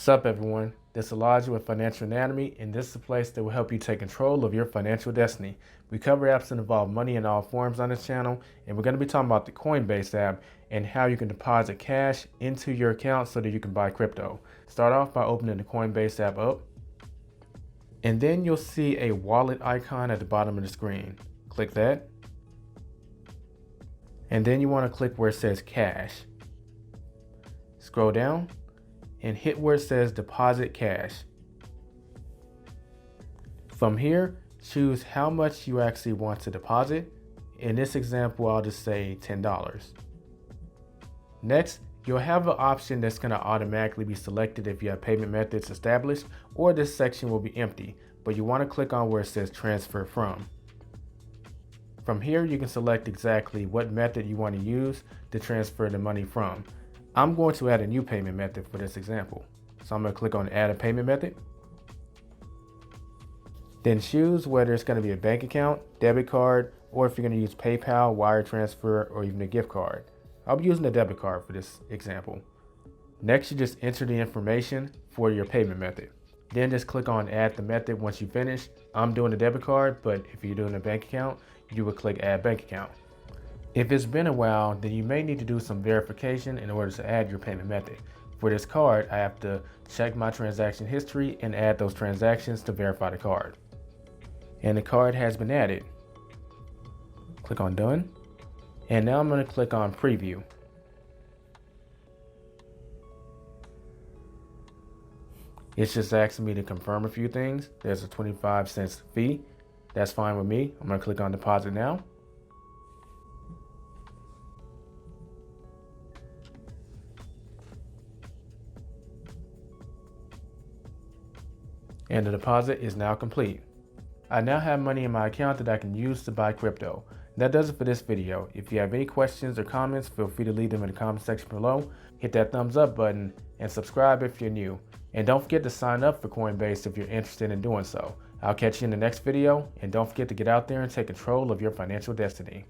Sup everyone, this is Elijah with Financial Anatomy, and this is a place that will help you take control of your financial destiny. We cover apps that involve money in all forms on this channel, and we're going to be talking about the Coinbase app and how you can deposit cash into your account so that you can buy crypto. Start off by opening the Coinbase app up, and then you'll see a wallet icon at the bottom of the screen. Click that, and then you want to click where it says cash. Scroll down and hit where it says deposit cash. From here, choose how much you actually want to deposit. In this example, I'll just say $10. Next, you'll have an option that's going to automatically be selected if you have payment methods established, or this section will be empty, but you want to click on where it says transfer from. From here, you can select exactly what method you want to use to transfer the money from. I'm going to add a new payment method for this example. So I'm going to click on add a payment method. Then choose whether it's going to be a bank account, debit card, or if you're going to use PayPal, wire transfer, or even a gift card. I'll be using a debit card for this example. Next, you just enter the information for your payment method. Then just click on add the method once you finish. I'm doing a debit card, but if you're doing a bank account, you would click add bank account. If it's been a while, then you may need to do some verification in order to add your payment method. For this card, I have to check my transaction history and add those transactions to verify the card. And the card has been added. Click on done. And now I'm going to click on preview. It's just asking me to confirm a few things. There's a 25 cents fee. That's fine with me. I'm going to click on deposit now. And the deposit is now complete. I now have money in my account that I can use to buy crypto. That does it for this video. If you have any questions or comments, feel free to leave them in the comment section below. Hit that thumbs up button and subscribe if you're new. And don't forget to sign up for Coinbase if you're interested in doing so. I'll catch you in the next video, and don't forget to get out there and take control of your financial destiny.